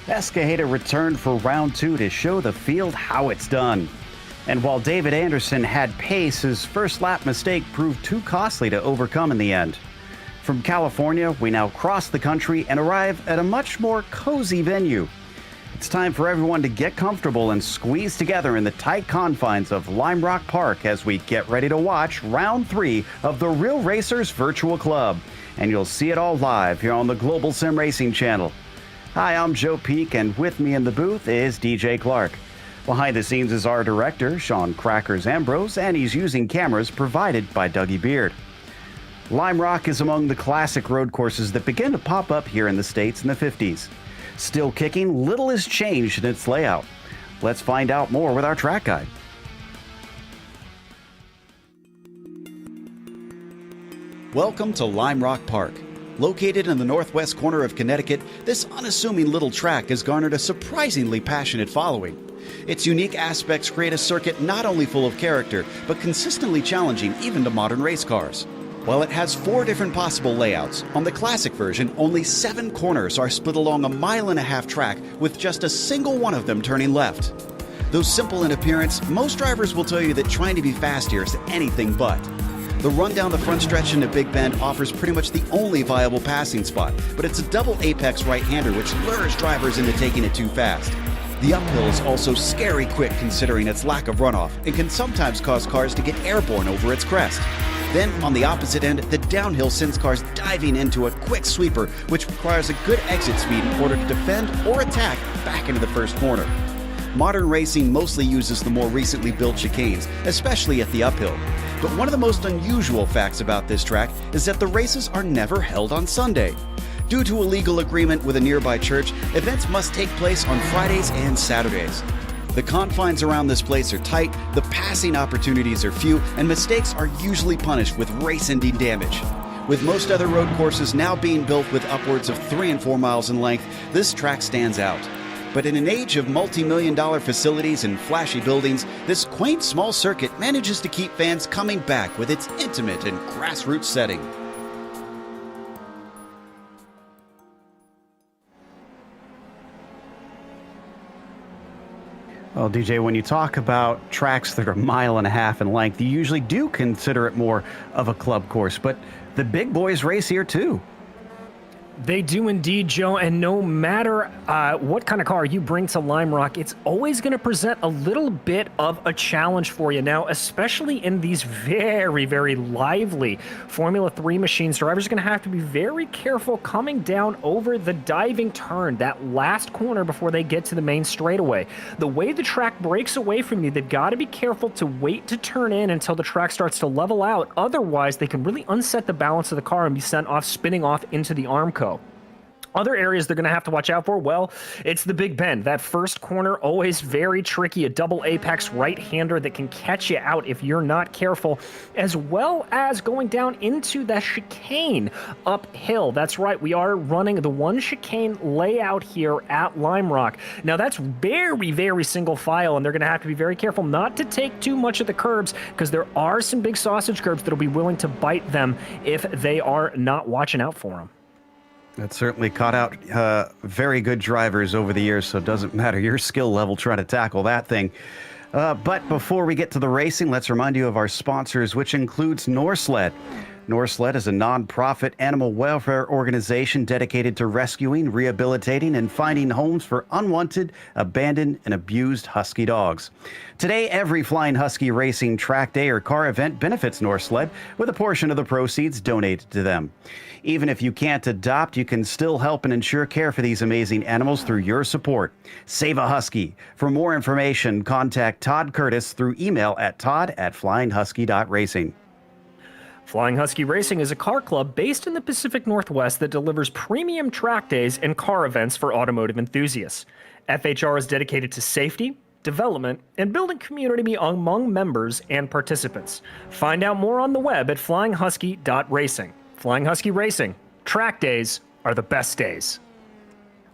Escajeda returned for round 2 to show the field how it's done. And while David Anderson had pace, his first lap mistake proved too costly to overcome in the end. From California, we now cross the country and arrive at a much more cozy venue. It's time for everyone to get comfortable and squeeze together in the tight confines of Lime Rock Park as we get ready to watch round 3 of the Real Racers Virtual Club. And you'll see it all live here on the Global Sim Racing channel. Hi, I'm Joe Peak, and with me in the booth is DJ Clark. Behind the scenes is our director, Sean Crackers Ambrose, and he's using cameras provided by Dougie Beard. Lime Rock is among the classic road courses that began to pop up here in the States in the 50s. Still kicking, little has changed in its layout. Let's find out more with our track guide. Welcome to Lime Rock Park. Located in the northwest corner of Connecticut, this unassuming little track has garnered a surprisingly passionate following. Its unique aspects create a circuit not only full of character, but consistently challenging even to modern race cars. While it has 4 different possible layouts, on the classic version, only 7 corners are split along a 1.5 mile track, with just a single one of them turning left. Though simple in appearance, most drivers will tell you that trying to be fast here is anything but. The run down the front stretch into Big Bend offers pretty much the only viable passing spot, but it's a double apex right-hander which lures drivers into taking it too fast. The uphill is also scary quick considering its lack of runoff and can sometimes cause cars to get airborne over its crest. Then, on the opposite end, the downhill sends cars diving into a quick sweeper, which requires a good exit speed in order to defend or attack back into the first corner. Modern racing mostly uses the more recently built chicanes, especially at the uphill. But one of the most unusual facts about this track is that the races are never held on Sunday. Due to a legal agreement with a nearby church, events must take place on Fridays and Saturdays. The confines around this place are tight, the passing opportunities are few, and mistakes are usually punished with race-ending damage. With most other road courses now being built with upwards of 3 and 4 miles in length, this track stands out. But in an age of multi-million-dollar facilities and flashy buildings, this quaint small circuit manages to keep fans coming back with its intimate and grassroots setting. Well, DJ, when you talk about tracks that are 1.5 miles in length, you usually do consider it more of a club course, but the big boys race here too. They do indeed, Joe, and no matter what kind of car you bring to Lime Rock, it's always going to present a little bit of a challenge for you. Now, especially in these very, very lively Formula 3 machines, drivers are going to have to be very careful coming down over the diving turn, that last corner before they get to the main straightaway. The way the track breaks away from you, they've got to be careful to wait to turn in until the track starts to level out. Otherwise, they can really unset the balance of the car and be sent off, spinning off into the Armco. Other areas they're going to have to watch out for, well, it's the Big Bend. That first corner, always very tricky. A double apex right-hander that can catch you out if you're not careful, as well as going down into the chicane uphill. That's right, we are running the one chicane layout here at Lime Rock. Now, that's very, very single file, and they're going to have to be very careful not to take too much of the curbs, because there are some big sausage curbs that'll be willing to bite them if they are not watching out for them. That certainly caught out very good drivers over the years, so it doesn't matter your skill level trying to tackle that thing. But before we get to the racing, let's remind you of our sponsors, which includes Norsled. Norsled is a nonprofit animal welfare organization dedicated to rescuing, rehabilitating, and finding homes for unwanted, abandoned, and abused husky dogs. Today, every Flying Husky Racing track day or car event benefits Norsled with a portion of the proceeds donated to them. Even if you can't adopt, you can still help and ensure care for these amazing animals through your support. Save a Husky. For more information, contact Todd Curtis through email at todd@flyinghusky.racing. Flying Husky Racing is a car club based in the Pacific Northwest that delivers premium track days and car events for automotive enthusiasts. FHR is dedicated to safety, development, and building community among members and participants. Find out more on the web at flyinghusky.racing. Flying Husky Racing. Track days are the best days.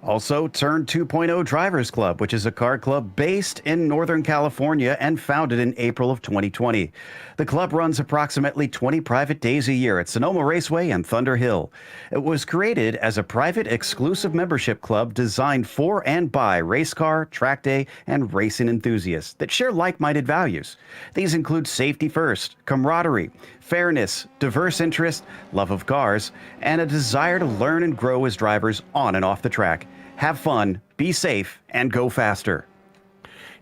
Also, Turn 2.0 Drivers Club, which is a car club based in Northern California and founded in April of 2020. The club runs approximately 20 private days a year at Sonoma Raceway and Thunder Hill. It was created as a private exclusive membership club designed for and by race car, track day, and racing enthusiasts that share like-minded values. These include safety first, camaraderie, fairness, diverse interest, love of cars, and a desire to learn and grow as drivers on and off the track. Have fun, be safe, and go faster.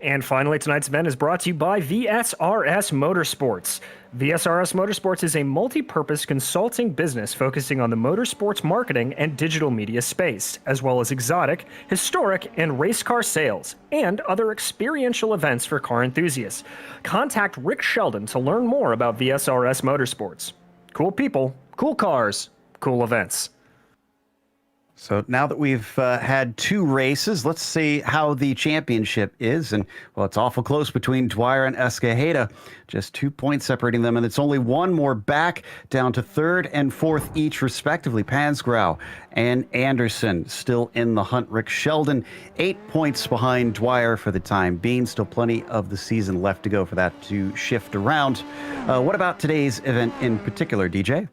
And finally, tonight's event is brought to you by VSRS Motorsports. VSRS Motorsports is a multi-purpose consulting business focusing on the motorsports marketing and digital media space, as well as exotic, historic, and race car sales, and other experiential events for car enthusiasts. Contact Rick Sheldon to learn more about VSRS Motorsports. Cool people, cool cars, cool events. So now that we've had two races, let's see how the championship is. And, well, it's awful close between Dwyer and Escajeda. Just 2 points separating them, and it's only one more back, down to third and fourth each, respectively. Pansgrau and Anderson still in the hunt. Rick Sheldon, 8 points behind Dwyer for the time being. Still plenty of the season left to go for that to shift around. What about today's event in particular, DJ?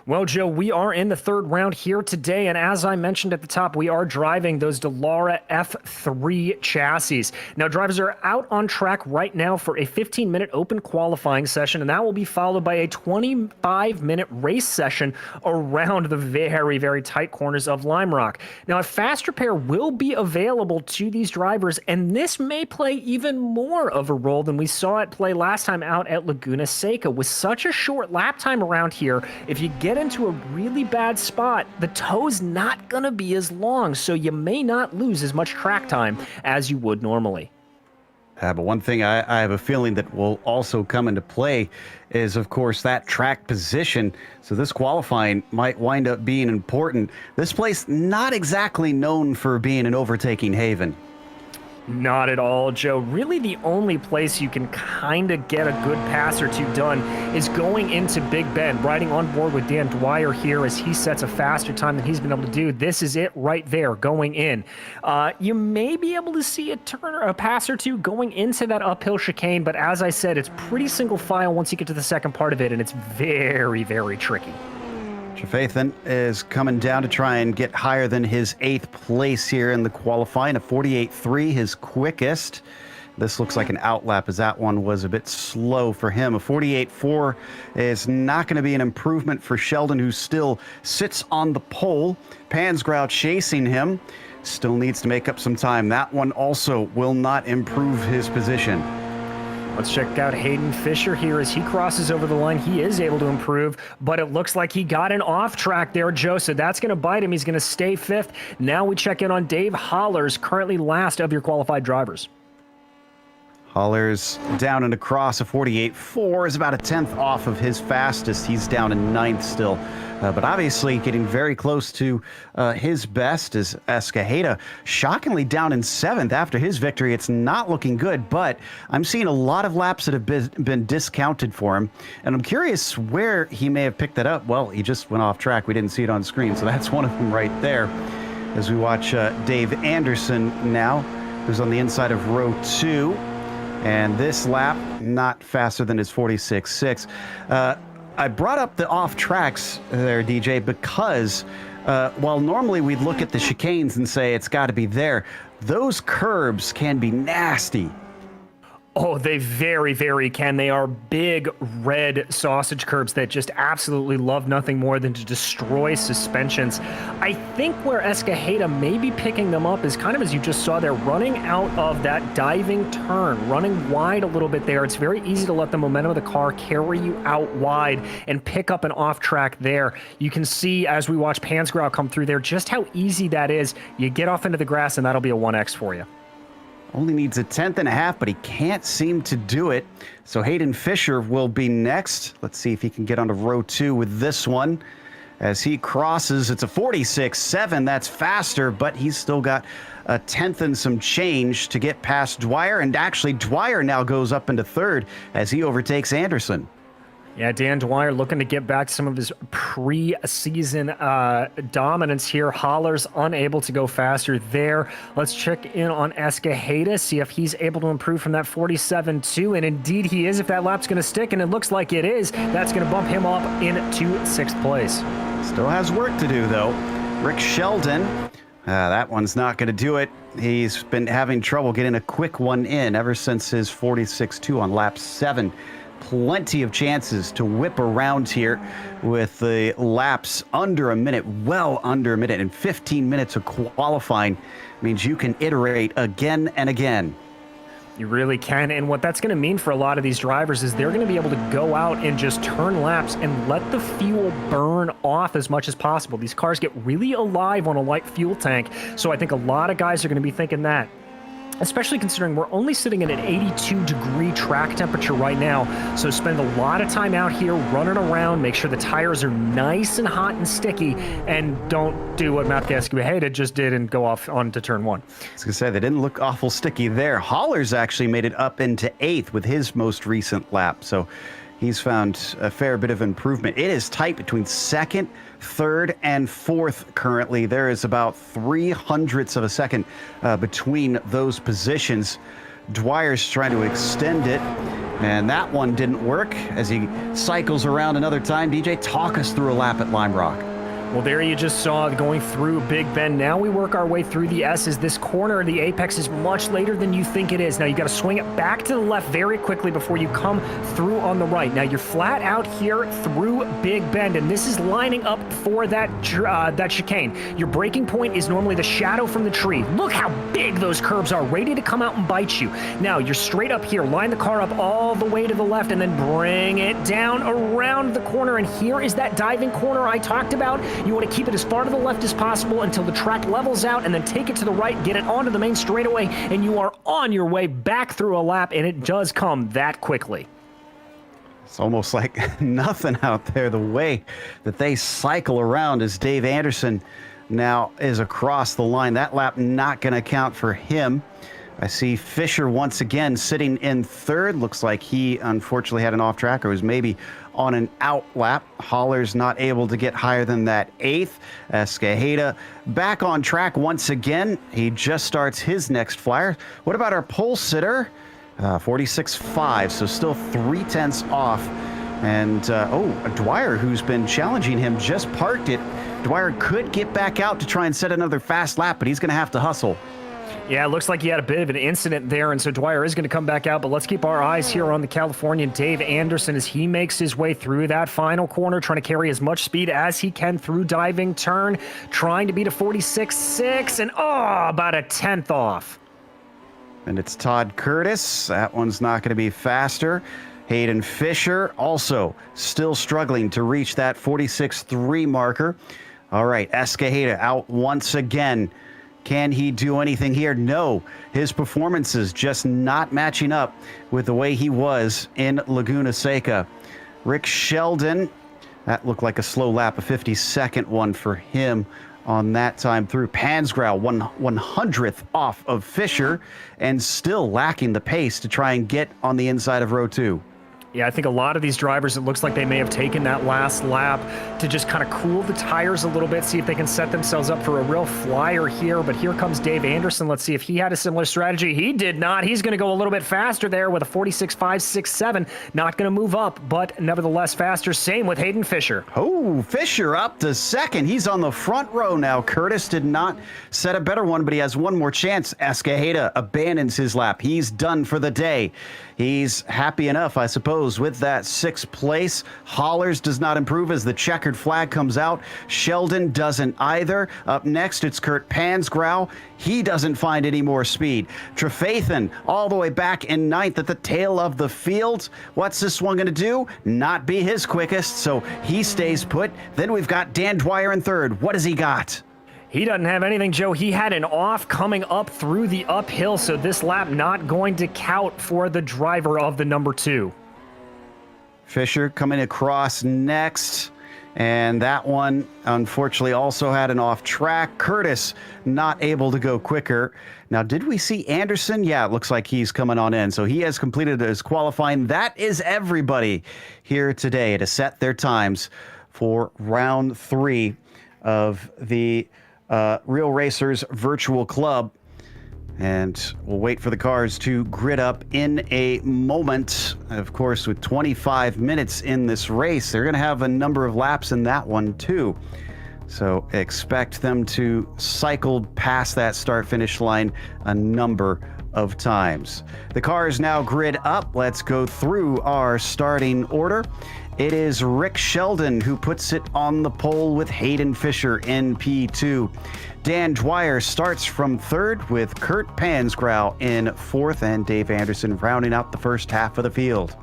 Well, Joe, we are in the third round here today, and as I mentioned at the top, we are driving those Dallara F3 chassis. Now, drivers are out on track right now for a 15-minute open qualifying session, and that will be followed by a 25-minute race session around the very, very tight corners of Lime Rock. Now, a fast repair will be available to these drivers, and this may play even more of a role than we saw it play last time out at Laguna Seca. With such a short lap time around here, if you get into a really bad spot, the tow's not going to be as long, so you may not lose as much track time as you would normally. But one thing I have a feeling that will also come into play is, of course, that track position. So this qualifying might wind up being important. This place not exactly known for being an overtaking haven. Not at all, Joe. Really, the only place you can kind of get a good pass or two done is going into Big Bend, riding on board with Dan Dwyer here as he sets a faster time than he's been able to do. This is it right there going in. You may be able to see a pass or two going into that uphill chicane, but as I said, it's pretty single file once you get to the second part of it, and it's very, very tricky. Trefathan is coming down to try and get higher than his 8th place here in the qualifying. A 48.3, his quickest. This looks like an outlap, as that one was a bit slow for him. A 48.4 is not going to be an improvement for Sheldon, who still sits on the pole. Pansgrau chasing him. Still needs to make up some time. That one also will not improve his position. Let's check out Hayden Fisher here as he crosses over the line. He is able to improve, but it looks like he got an off track there, Joe, so that's going to bite him. He's going to stay 5th. Now we check in on Dave Hollers, currently last of your qualified drivers. Hollers down and across. A 48.4 is about a 10th off of his fastest. He's down in 9th still. But obviously getting very close to his best is Escajeda. Shockingly down in 7th after his victory. It's not looking good, but I'm seeing a lot of laps that have been discounted for him. And I'm curious where he may have picked that up. Well, he just went off track. We didn't see it on screen, so that's one of them right there. As we watch Dave Anderson now, who's on the inside of row 2. And this lap, not faster than his 46.6. I brought up the off tracks there, DJ, because while normally we'd look at the chicanes and say it's got to be there, those curbs can be nasty. Oh, they very, very can. They are big red sausage curbs that just absolutely love nothing more than to destroy suspensions. I think where Escajeda may be picking them up is kind of as you just saw there, running out of that diving turn, running wide a little bit there. It's very easy to let the momentum of the car carry you out wide and pick up an off track there. You can see as we watch Pansgrow come through there just how easy that is. You get off into the grass and that'll be a 1X for you. Only needs a 1/10.5, but he can't seem to do it. So Hayden Fisher will be next. Let's see if he can get onto row 2 with this one. As he crosses, it's a 46.7. That's faster, but he's still got a 1/10 and some change to get past Dwyer. And actually, Dwyer now goes up into 3rd as he overtakes Anderson. Yeah, Dan Dwyer looking to get back to some of his pre-season dominance here. Holler's unable to go faster there. Let's check in on Escajeda, see if he's able to improve from that 47.2, and indeed he is if that lap's going to stick, and it looks like it is. That's going to bump him up into 6th place. Still has work to do, though. Rick Sheldon, that one's not going to do it. He's been having trouble getting a quick one in ever since his 46.2 on lap 7. Plenty of chances to whip around here with the laps under a minute, well under a minute, and 15 minutes of qualifying means you can iterate again and again. You really can, and what that's going to mean for a lot of these drivers is they're going to be able to go out and just turn laps and let the fuel burn off as much as possible. These cars get really alive on a light fuel tank, so I think a lot of guys are going to be thinking that. Especially considering we're only sitting at an 82-degree track temperature right now, so spend a lot of time out here running around, make sure the tires are nice and hot and sticky, and don't do what Matt Escajeda just did and go off onto turn 1. I was going to say, they didn't look awful sticky there. Holler's actually made it up into 8th with his most recent lap, so he's found a fair bit of improvement. It is tight between 2nd, 3rd, and 4th currently. There is about 0.03 of a second between those positions. Dwyer's trying to extend it, and that one didn't work as he cycles around another time. DJ, talk us through a lap at Lime Rock. Well, there you just saw going through Big Bend. Now we work our way through the S's. This corner, the apex, is much later than you think it is. Now you got to swing it back to the left very quickly before you come through on the right. Now you're flat out here through Big Bend, and this is lining up for that chicane. Your braking point is normally the shadow from the tree. Look how big those curves are, ready to come out and bite you. Now you're straight up here. Line the car up all the way to the left, and then bring it down around the corner. And here is that diving corner I talked about. You want to keep it as far to the left as possible until the track levels out, and then take it to the right, get it onto the main straightaway, and you are on your way back through a lap, and it does come that quickly. It's almost like nothing out there, the way that they cycle around as Dave Anderson now is across the line. That lap not going to count for him. I see Fisher once again sitting in 3rd. Looks like he unfortunately had an off track or was maybe on an out lap. Holler's not able to get higher than that 8th. Escajeda back on track once again. He just starts his next flyer. What about our pole sitter? 46.5, so still 0.3 off. And, Dwyer, who's been challenging him, just parked it. Dwyer could get back out to try and set another fast lap, but he's going to have to hustle. Yeah, it looks like he had a bit of an incident there, and so Dwyer is going to come back out, but let's keep our eyes here on the Californian Dave Anderson as he makes his way through that final corner, trying to carry as much speed as he can through diving turn, trying to beat a 46.6, and about a 1/10 off. And it's Todd Curtis. That one's not going to be faster. Hayden Fisher also still struggling to reach that 46.3 marker. All right, Escajeda out once again. Can he do anything here? No. His performances just not matching up with the way he was in Laguna Seca. Rick Sheldon, that looked like a slow lap, a 52nd one for him on that time through. Pansgrow, 100th off of Fisher, and still lacking the pace to try and get on the inside of row 2. Yeah, I think a lot of these drivers, it looks like they may have taken that last lap to just kind of cool the tires a little bit, see if they can set themselves up for a real flyer here. But here comes Dave Anderson. Let's see if he had a similar strategy. He did not. He's going to go a little bit faster there with a 46.567. Not going to move up, but nevertheless faster. Same with Hayden Fisher. Oh, Fisher up to second. He's on the front row now. Curtis did not set a better one, but he has one more chance. Escajeda abandons his lap. He's done for the day. He's happy enough, I suppose, with that 6th place. Hollers does not improve as the checkered flag comes out. Sheldon doesn't either. Up next, it's Kurt Pansgrau. He doesn't find any more speed. Trefathan all the way back in 9th at the tail of the field. What's this one going to do? Not be his quickest, so he stays put. Then we've got Dan Dwyer in 3rd. What has he got? He doesn't have anything, Joe. He had an off coming up through the uphill, so this lap not going to count for the driver of the number 2. Fisher coming across next, and that one unfortunately also had an off track. Curtis not able to go quicker. Now, did we see Anderson? Yeah, it looks like he's coming on in, so he has completed his qualifying. That is everybody here today to set their times for round 3 of the Real Racers Virtual Club. And we'll wait for the cars to grid up in a moment. Of course, with 25 minutes in this race, they're going to have a number of laps in that one too. So expect them to cycle past that start-finish line a number of times. The cars now grid up. Let's go through our starting order. It is Rick Sheldon who puts it on the pole with Hayden Fisher in P2. Dan Dwyer starts from 3rd with Kurt Pansgrau in 4th, and Dave Anderson rounding out the first half of the field.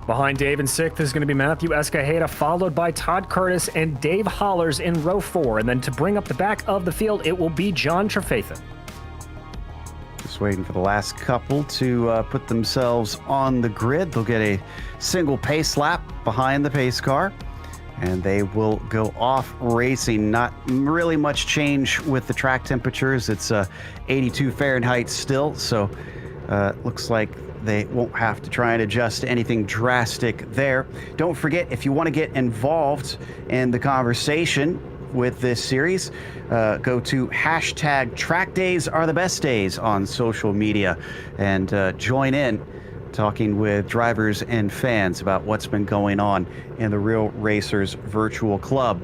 Behind Dave in 6th is going to be Matthew Escajeda, followed by Todd Curtis and Dave Hollers in row 4. And then to bring up the back of the field, it will be John Trefathan. Just waiting for the last couple to put themselves on the grid. They'll get a single pace lap behind the pace car, and they will go off racing. Not really much change with the track temperatures. It's 82 Fahrenheit still, so looks like they won't have to try and adjust anything drastic there. Don't forget, if you want to get involved in the conversation with this series, go to hashtag #TrackDaysAreTheBestDays on social media and join in talking with drivers and fans about what's been going on in the Real Racers Virtual Club.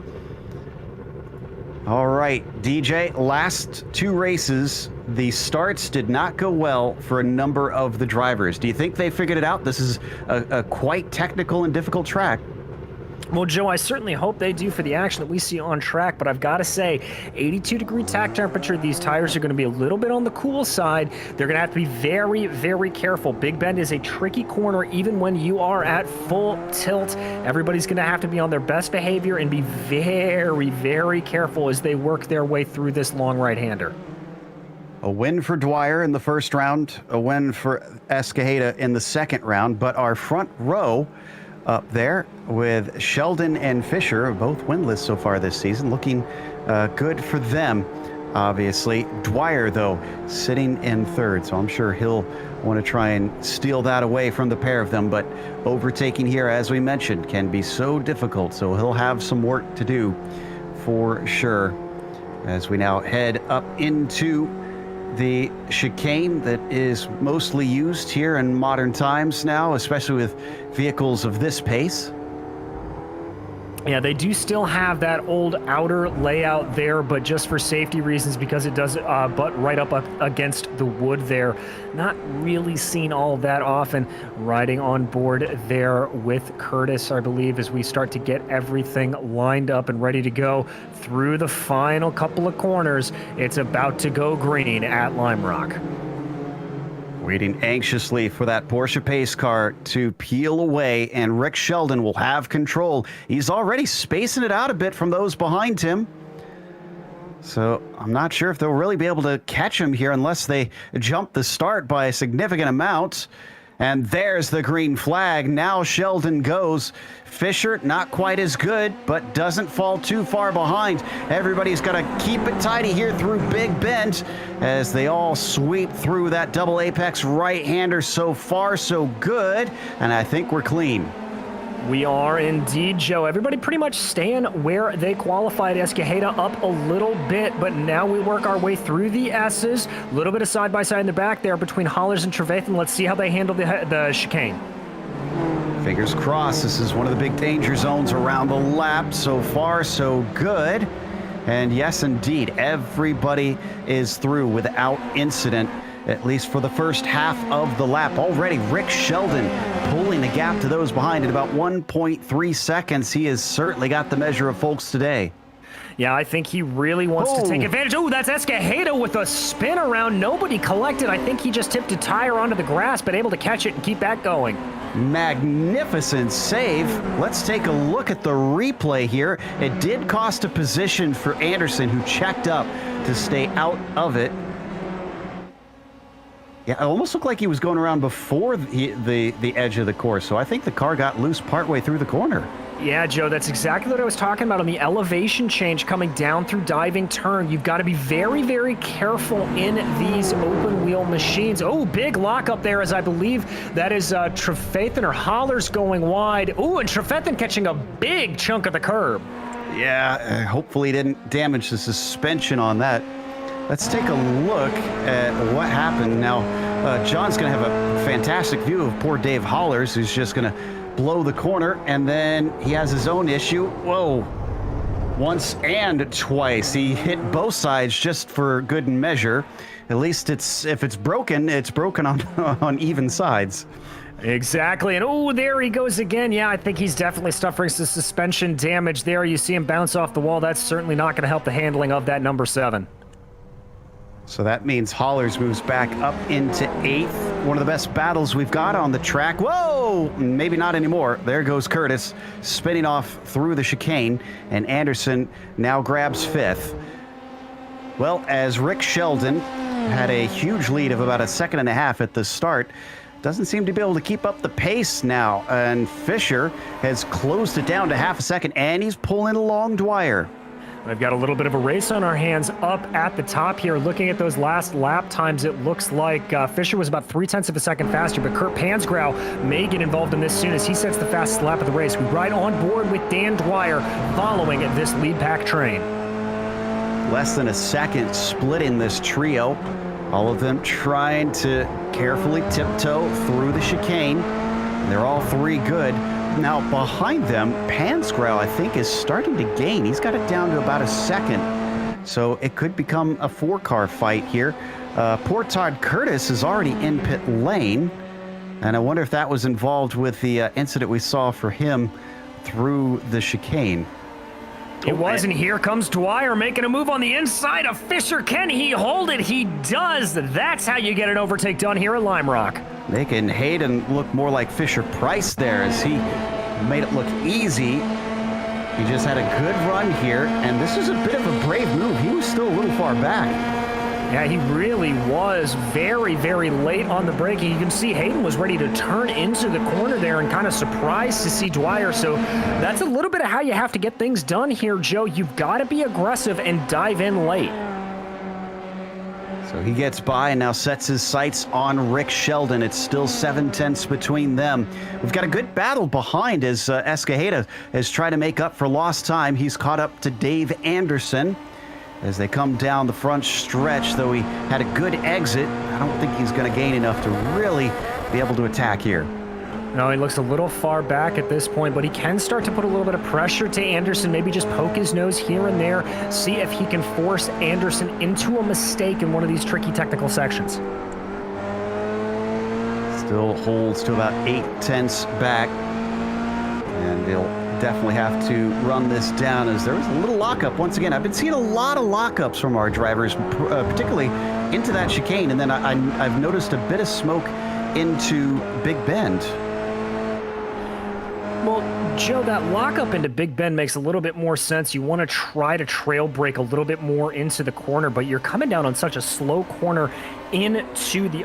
All right, DJ, last 2 races, the starts did not go well for a number of the drivers. Do you think they figured it out? This is a quite technical and difficult track. Well, Joe, I certainly hope they do for the action that we see on track, but I've got to say, 82-degree tack temperature, these tires are going to be a little bit on the cool side. They're going to have to be very, very careful. Big Bend is a tricky corner even when you are at full tilt. Everybody's going to have to be on their best behavior and be very, very careful as they work their way through this long right-hander. A win for Dwyer in the first round, a win for Escajeda in the second round, but our front row up there with Sheldon and Fisher, both winless so far this season, looking good for them, obviously. Dwyer, though, sitting in 3rd, so I'm sure he'll want to try and steal that away from the pair of them, but overtaking here, as we mentioned, can be so difficult, so he'll have some work to do for sure. As we now head up into the chicane that is mostly used here in modern times now, especially with vehicles of this pace. Yeah, they do still have that old outer layout there, but just for safety reasons, because it does butt right up against the wood there. Not really seen all that often. Riding on board there with Curtis, I believe, as we start to get everything lined up and ready to go through the final couple of corners. It's about to go green at Lime Rock. Waiting anxiously for that Porsche pace car to peel away, and Rick Sheldon will have control. He's already spacing it out a bit from those behind him. So I'm not sure if they'll really be able to catch him here unless they jump the start by a significant amount. And there's the green flag. Now Sheldon goes. Fisher, not quite as good, but doesn't fall too far behind. Everybody's got to keep it tidy here through Big Bend as they all sweep through that double apex right-hander. So far, so good. And I think we're clean. We are indeed, Joe. Everybody pretty much staying where they qualified. Escajeda up a little bit, but now we work our way through the S's. A little bit of side-by-side in the back there between Hollers and Trevathan. Let's see how they handle the chicane. Fingers crossed. This is one of the big danger zones around the lap. So far, so good. And yes, indeed, everybody is through without incident, at least for the first half of the lap. Already, Rick Sheldon pulling the gap to those behind at about 1.3 seconds. He has certainly got the measure of folks today. Yeah, I think he really wants to take advantage. Oh, that's Escajeda with a spin around. Nobody collected. I think he just tipped a tire onto the grass, but able to catch it and keep that going. Magnificent save. Let's take a look at the replay here. It did cost a position for Anderson, who checked up to stay out of it. Yeah, it almost looked like he was going around before the edge of the course, so I think the car got loose partway through the corner. Yeah, Joe, that's exactly what I was talking about on the elevation change coming down through diving turn. You've got to be very, very careful in these open wheel machines. Oh, big lock up there, as I believe that is Trevathan or Hollers going wide. Oh, and Trevathan catching a big chunk of the curb. Yeah, hopefully he didn't damage the suspension on that. Let's take a look at what happened. Now, John's going to have a fantastic view of poor Dave Hollers, who's just going to blow the corner, and then he has his own issue. Whoa. Once and twice. He hit both sides just for good measure. At least if it's broken on even sides. Exactly, and oh, there he goes again. Yeah, I think he's definitely suffering some suspension damage there. You see him bounce off the wall. That's certainly not going to help the handling of that number 7. So that means Hollers moves back up into 8th. One of the best battles we've got on the track. Whoa! Maybe not anymore. There goes Curtis, spinning off through the chicane, and Anderson now grabs 5th. Well, as Rick Sheldon had a huge lead of about 1.5 seconds at the start, doesn't seem to be able to keep up the pace now, and Fisher has closed it down to 0.5 seconds, and he's pulling along Dwyer. We've got a little bit of a race on our hands up at the top here. Looking at those last lap times, it looks like Fisher was about 0.3 seconds faster, but Kurt Pansgrau may get involved in this soon as he sets the fastest lap of the race. We ride on board with Dan Dwyer following this lead pack train. Less than a second split in this trio. All of them trying to carefully tiptoe through the chicane. They're all 3 good. Now, behind them, Pansgrau, I think, is starting to gain. He's got it down to about 1 second. So it could become a 4-car fight here. Poor Todd Curtis is already in pit lane. And I wonder if that was involved with the incident we saw for him through the chicane. It was, and here comes Dwyer making a move on the inside of Fisher. Can he hold it? He does. That's how you get an overtake done here at Lime Rock. Making Hayden look more like Fisher-Price there as he made it look easy. He just had a good run here, and this is a bit of a brave move. He was still a little far back. Yeah, he really was very, very late on the braking. You can see Hayden was ready to turn into the corner there and kind of surprised to see Dwyer. So that's a little bit of how you have to get things done here, Joe. You've got to be aggressive and dive in late. So he gets by and now sets his sights on Rick Sheldon. It's still 7/10 between them. We've got a good battle behind as Escajeda has tried to make up for lost time. He's caught up to Dave Anderson as they come down the front stretch, though he had a good exit. I don't think he's going to gain enough to really be able to attack here. No, he looks a little far back at this point, but he can start to put a little bit of pressure to Anderson, maybe just poke his nose here and there, see if he can force Anderson into a mistake in one of these tricky technical sections. Still holds to about 8/10 back, and they'll definitely have to run this down as there was a little lockup. Once again, I've been seeing a lot of lockups from our drivers, particularly into that chicane, and then I've noticed a bit of smoke into Big Bend. Well, Joe, that lockup into Big Bend makes a little bit more sense. You want to try to trail brake a little bit more into the corner, but you're coming down on such a slow corner into the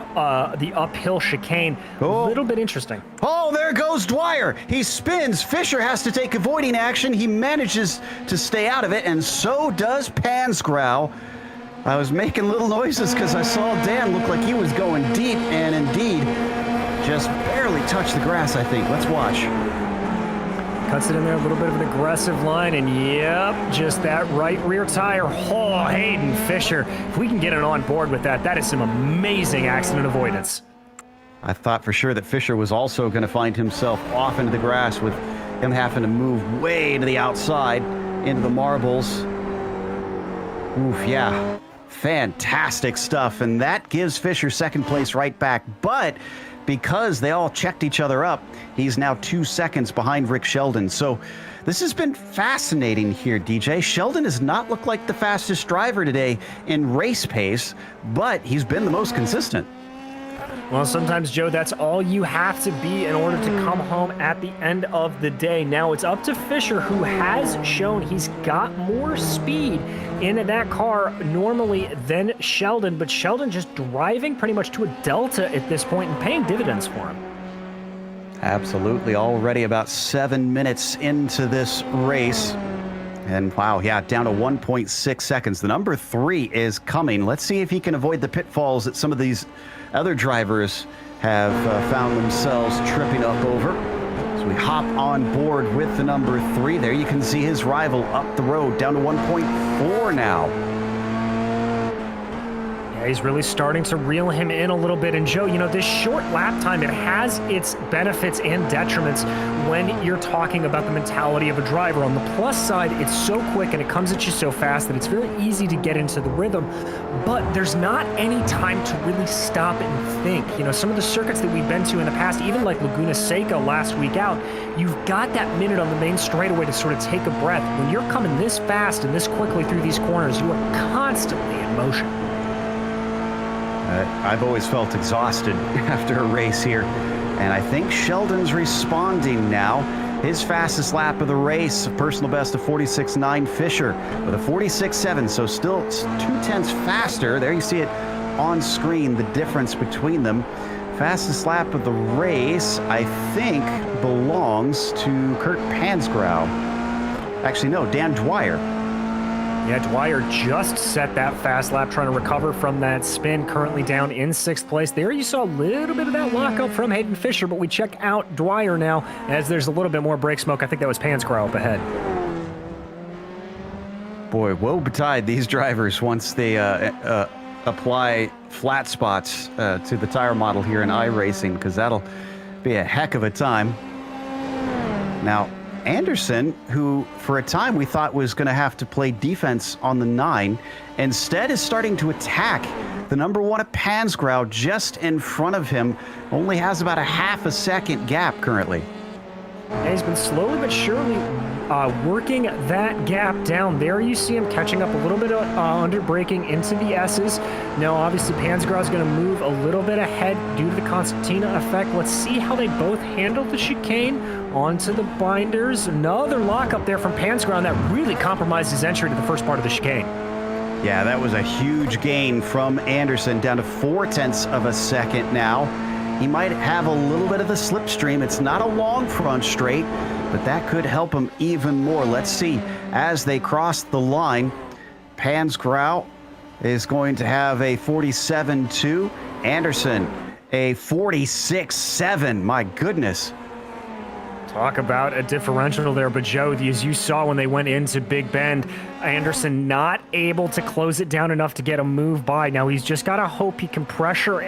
uphill chicane. A little bit interesting. Oh, there goes Dwyer. He spins. Fisher has to take avoiding action. He manages to stay out of it, and so does Pansgrow. I was making little noises because I saw Dan look like he was going deep, and indeed just barely touched the grass, I think. Let's watch. Cuts it in there, a little bit of an aggressive line, and yep, just that right rear tire. Oh, Hayden Fisher. If we can get it on board with that, that is some amazing accident avoidance. I thought for sure that Fisher was also going to find himself off into the grass with him having to move way to the outside into the marbles. Oof, yeah. Fantastic stuff, and that gives Fisher second place right back, but because they all checked each other up, he's now 2 seconds behind Rick Sheldon. So this has been fascinating here, DJ. Sheldon has not looked like the fastest driver today in race pace, but he's been the most consistent. Well, sometimes, Joe, that's all you have to be in order to come home at the end of the day. Now it's up to Fisher, who has shown he's got more speed in that car normally than Sheldon, but Sheldon just driving pretty much to a delta at this point and paying dividends for him. Absolutely. Already about 7 minutes into this race. And wow, yeah, down to 1.6 seconds. The number 3 is coming. Let's see if he can avoid the pitfalls that some of these other drivers have found themselves tripping up over. So we hop on board with the number 3. There you can see his rival up the road, down to 1.4 now. Yeah, he's really starting to reel him in a little bit. And Joe, you know, this short lap time, it has its benefits and detriments when you're talking about the mentality of a driver. On the plus side, it's so quick and it comes at you so fast that it's very easy to get into the rhythm, but there's not any time to really stop and think. You know, some of the circuits that we've been to in the past, even like Laguna Seca last week out, you've got that minute on the main straightaway to sort of take a breath. When you're coming this fast and this quickly through these corners, you are constantly in motion. I've always felt exhausted after a race here, and I think Sheldon's responding now. His fastest lap of the race, a personal best of 46.9. Fisher with a 46.7, so still 0.2 faster. There you see it on screen, the difference between them. Fastest lap of the race, I think, belongs to Kurt Pansgrow. Actually, no, Dan Dwyer. Yeah, Dwyer just set that fast lap trying to recover from that spin, currently down in 6th place. There you saw a little bit of that lockup from Hayden Fisher, but we check out Dwyer now as there's a little bit more brake smoke. I think that was Pansgrow up ahead. Boy, woe betide these drivers once they apply flat spots to the tire model here in iRacing, because that'll be a heck of a time. Now, Anderson, who for a time we thought was going to have to play defense on the 9, instead is starting to attack. The number 1 at Pansgrow just in front of him, only has about a half a second gap currently. And he's been slowly but surely working that gap down. There you see him catching up a little bit under braking into the S's. Now, obviously, Pansgrow is going to move a little bit ahead due to the Constantina effect. Let's see how they both handle the chicane onto the binders. Another lockup there from Pansgrow, and that really compromised his entry to the first part of the chicane. Yeah, that was a huge gain from Anderson, down to 0.4 seconds now. He might have a little bit of the slipstream. It's not a long front straight, but that could help him even more. Let's see. As they cross the line, Pansgrow is going to have a 47.2. Anderson, a 46.7. My goodness. Talk about a differential there, but Joe, as you saw when they went into Big Bend, Anderson not able to close it down enough to get a move by. Now he's just got to hope he can pressure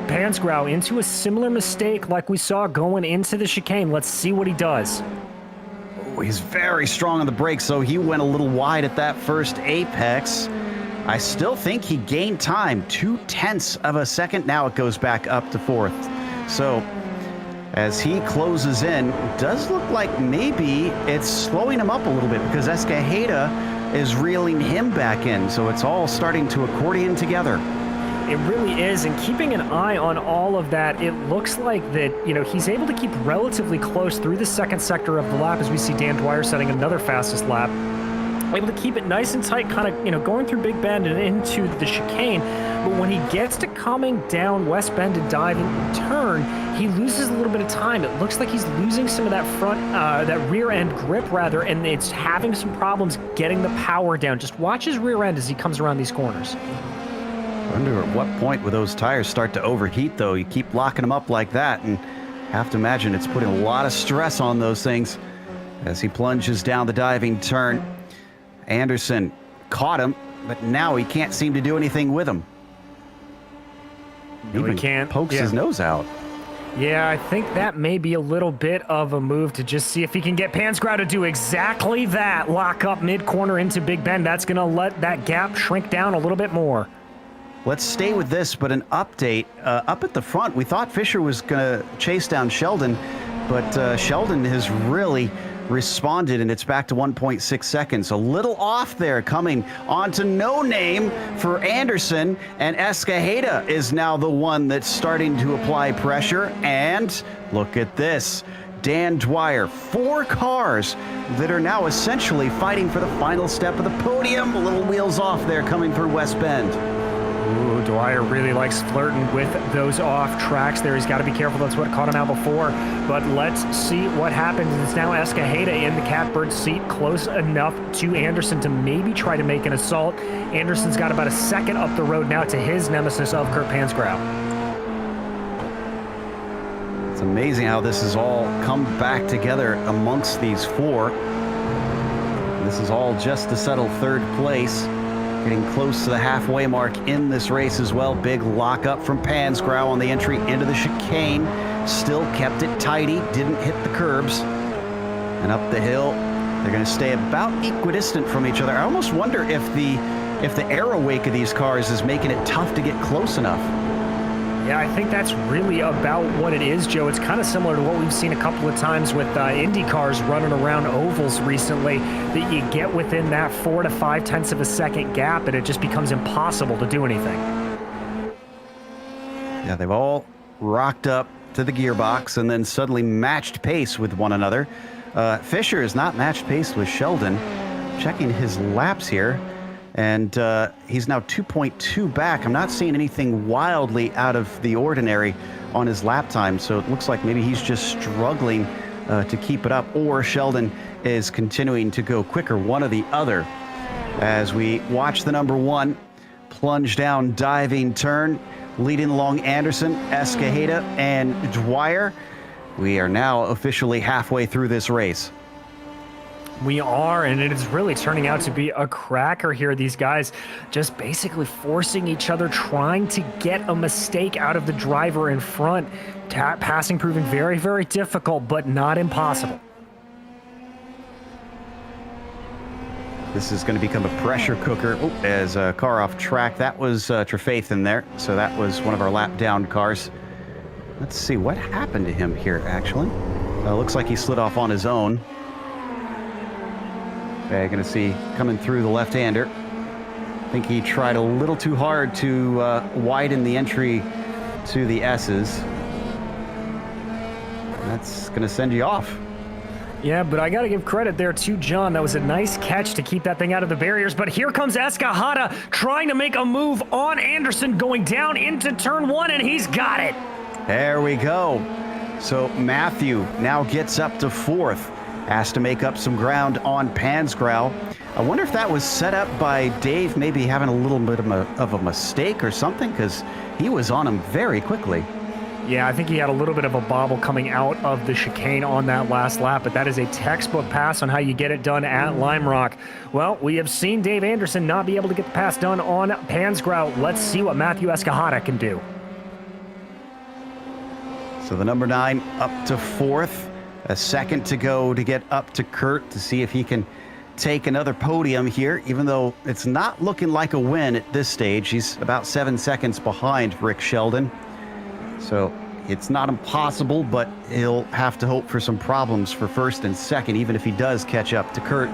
Pansgrow into a similar mistake like we saw going into the chicane. Let's see what he does. Oh, he's very strong on the brakes, so he went a little wide at that first apex. I still think he gained time, 0.2 seconds. Now it goes back up to 4th. So as he closes in, it does look like maybe it's slowing him up a little bit because Escajeda is reeling him back in. So it's all starting to accordion together. It really is, and keeping an eye on all of that, it looks like that, he's able to keep relatively close through the second sector of the lap as we see Dan Dwyer setting another fastest lap. Able to keep it nice and tight, kind of, going through Big Bend and into the chicane. But when he gets to coming down West Bend and diving turn, he loses a little bit of time. It looks like he's losing some of that that rear end grip rather, and it's having some problems getting the power down. Just watch his rear end as he comes around these corners. I wonder at what point will those tires start to overheat, though. You keep locking them up like that, and have to imagine it's putting a lot of stress on those things as he plunges down the diving turn. Anderson caught him, but now he can't seem to do anything with him. No, he can't. Pokes his nose out. Yeah, I think that may be a little bit of a move to just see if he can get Pansgrow to do exactly that. Lock up mid-corner into Big Bend. That's going to let that gap shrink down a little bit more. Let's stay with this, but an update. Up at the front, we thought Fisher was going to chase down Sheldon, but Sheldon has really responded, and it's back to 1.6 seconds. A little off there, coming onto No Name for Anderson, and Escajeda is now the one that's starting to apply pressure. And look at this. Dan Dwyer, 4 cars that are now essentially fighting for the final step of the podium. A little wheels off there coming through West Bend. Ooh, Dwyer really likes flirting with those off tracks there. He's got to be careful. That's what caught him out before. But let's see what happens. It's now Escajeda in the catbird seat, close enough to Anderson to maybe try to make an assault. Anderson's got about a second up the road now to his nemesis of Kurt Pansgrow. It's amazing how this has all come back together amongst these 4. This is all just to settle third place. Getting close to the halfway mark in this race as well. Big lockup from Pansgrow on the entry into the chicane. Still kept it tidy, didn't hit the curbs. And up the hill, they're going to stay about equidistant from each other. I almost wonder if the aero wake of these cars is making it tough to get close enough. Yeah, I think that's really about what it is, Joe. It's kind of similar to what we've seen a couple of times with Indy cars running around ovals recently, that you get within that 4 to 5 tenths of a second gap, and it just becomes impossible to do anything. Yeah, they've all rocked up to the gearbox and then suddenly matched pace with one another. Fisher is not matched pace with Sheldon. Checking his laps here. And he's now 2.2 back. I'm not seeing anything wildly out of the ordinary on his lap time, so it looks like maybe he's just struggling to keep it up, or Sheldon is continuing to go quicker, one or the other. As we watch the number 1 plunge down diving turn, leading along Anderson, Escajeda, and Dwyer. We are now officially halfway through this race. We are, and it is really turning out to be a cracker here. These guys just basically forcing each other, trying to get a mistake out of the driver in front. Passing proving very, very difficult, but not impossible. This is going to become a pressure cooker. Oh, as a car off track. That was Trefaith in there, so that was one of our lap down cars. Let's see what happened to him here, actually. Looks like he slid off on his own. Okay, going to see coming through the left-hander. I think he tried a little too hard to widen the entry to the S's. That's going to send you off. Yeah, but I got to give credit there to John. That was a nice catch to keep that thing out of the barriers. But here comes Escajeda trying to make a move on Anderson, going down into turn 1, and he's got it. There we go. So Matthew now gets up to 4th. Has to make up some ground on Pansgrow. I wonder if that was set up by Dave maybe having a little bit of a mistake or something, because he was on him very quickly. Yeah, I think he had a little bit of a bobble coming out of the chicane on that last lap, but that is a textbook pass on how you get it done at Lime Rock. Well, we have seen Dave Anderson not be able to get the pass done on Pansgrow. Let's see what Matthew Escajeda can do. So the number 9 up to 4th. A second to go to get up to Kurt to see if he can take another podium here, even though it's not looking like a win at this stage. He's about 7 seconds behind Rick Sheldon. So it's not impossible, but he'll have to hope for some problems for first and second, even if he does catch up to Kurt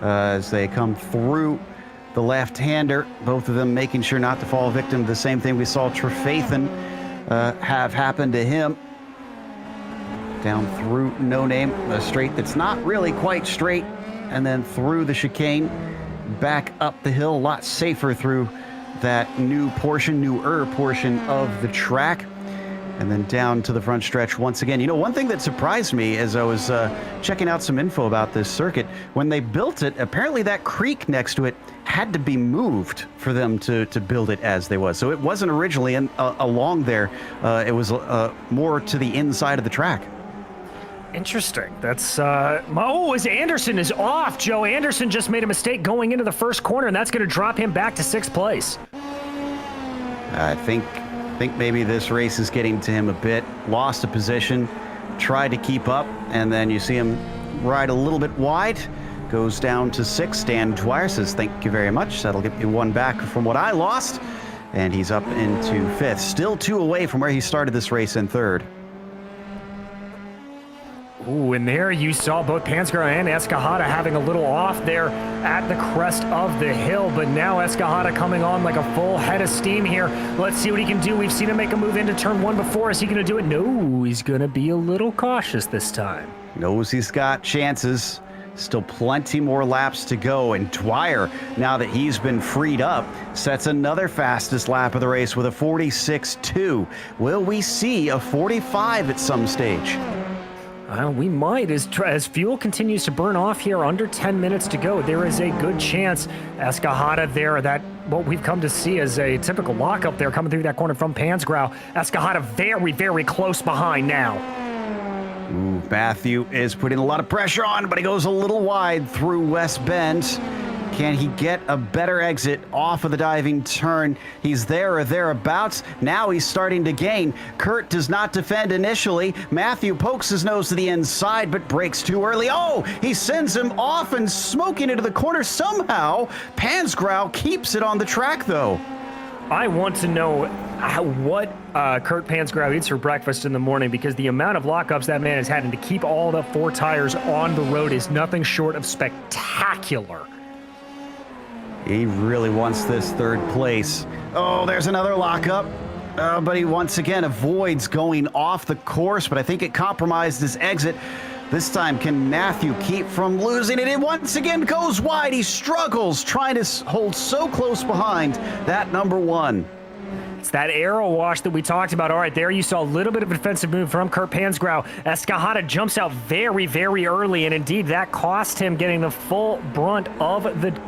as they come through the left-hander, both of them making sure not to fall victim to the same thing we saw Trefathan have happen to him. Down through No Name, a straight that's not really quite straight, and then through the chicane, back up the hill, a lot safer through that newer portion of the track, and then down to the front stretch once again. You know, one thing that surprised me as I was checking out some info about this circuit, when they built it, apparently that creek next to it had to be moved for them to build it as they was. So it wasn't originally along there. It was more to the inside of the track. Interesting. That's, as Anderson is off. Joe Anderson just made a mistake going into the first corner, and that's going to drop him back to 6th place. I think maybe this race is getting to him a bit. Lost a position, tried to keep up, and then you see him ride a little bit wide. Goes down to 6th. Dan Dwyer says, thank you very much. That'll get me one back from what I lost. And he's up into 5th. Still 2 away from where he started this race in 3rd. Ooh, and there you saw both Pansgaro and Escajada having a little off there at the crest of the hill, but now Escajada coming on like a full head of steam here. Let's see what he can do. We've seen him make a move into turn 1 before. Is he going to do it? No, he's going to be a little cautious this time. Knows he's got chances. Still plenty more laps to go, and Dwyer, now that he's been freed up, sets another fastest lap of the race with a 46.2. Will we see a 45 at some stage? We might, as fuel continues to burn off here, under 10 minutes to go. There is a good chance Escajada there, that what we've come to see as a typical lockup there coming through that corner from Pansgaro. Escajada very, very close behind now. Ooh, Matthew is putting a lot of pressure on, but he goes a little wide through West Bend. Can he get a better exit off of the diving turn? He's there or thereabouts. Now he's starting to gain. Kurt does not defend initially. Matthew pokes his nose to the inside, but breaks too early. Oh, he sends him off and smoking into the corner somehow. Pansgaro keeps it on the track, though. I want to know what Kurt Pansgaro eats for breakfast in the morning, because the amount of lockups that man has had, and to keep all the 4 tires on the road is nothing short of spectacular. He really wants this 3rd place. Oh, there's another lockup. But he once again avoids going off the course, but I think it compromised his exit. This time, can Matthew keep from losing it? It once again goes wide. He struggles trying to hold so close behind that number 1. It's that arrow wash that we talked about. All right, there you saw a little bit of a defensive move from Kurt Pansgaro. Escajada jumps out very, very early, and indeed that cost him getting the full brunt of the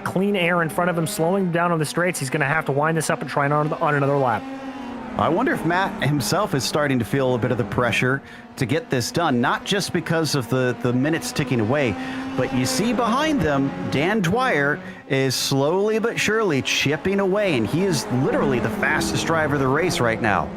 clean air in front of him, slowing him down on the straights. He's going to have to wind this up and try it on another lap. I wonder if Matt himself is starting to feel a bit of the pressure to get this done, not just because of the minutes ticking away, but you see behind them, Dan Dwyer is slowly but surely chipping away, and he is literally the fastest driver of the race right now.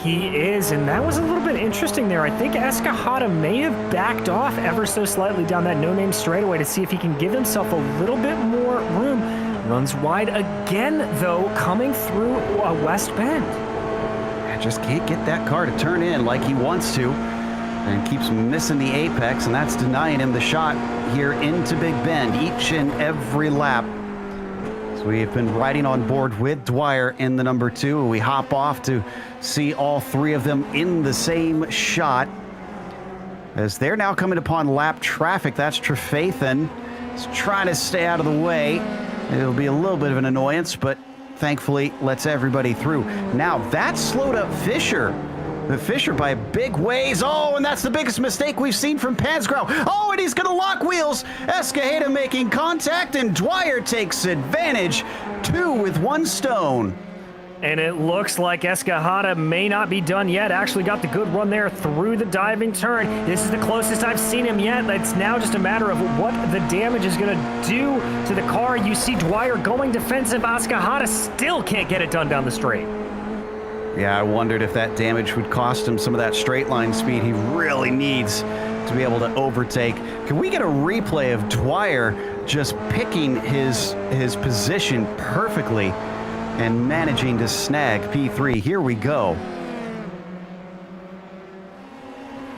He is, and that was a little bit interesting there. I think Escajada may have backed off ever so slightly down that no-name straightaway to see if he can give himself a little bit more room. Runs wide again, though, coming through West Bend. Just can't get that car to turn in like he wants to, and keeps missing the apex, and that's denying him the shot here into Big Bend each and every lap. So we've been riding on board with Dwyer in the number 2. We hop off to see all 3 of them in the same shot, as they're now coming upon lap traffic. That's Trefathan. He's trying to stay out of the way. It'll be a little bit of an annoyance, but thankfully lets everybody through. Now that slowed up Fisher. The Fisher by a big ways. Oh, and that's the biggest mistake we've seen from Pansgaro. Oh, and he's going to lock wheels. Escajada making contact, and Dwyer takes advantage. 2 with 1 stone. And it looks like Escajada may not be done yet. Actually got the good run there through the diving turn. This is the closest I've seen him yet. It's now just a matter of what the damage is going to do to the car. You see Dwyer going defensive. Escajada still can't get it done down the straight. Yeah, I wondered if that damage would cost him some of that straight line speed he really needs to be able to overtake. Can we get a replay of Dwyer just picking his position perfectly and managing to snag P3? Here we go.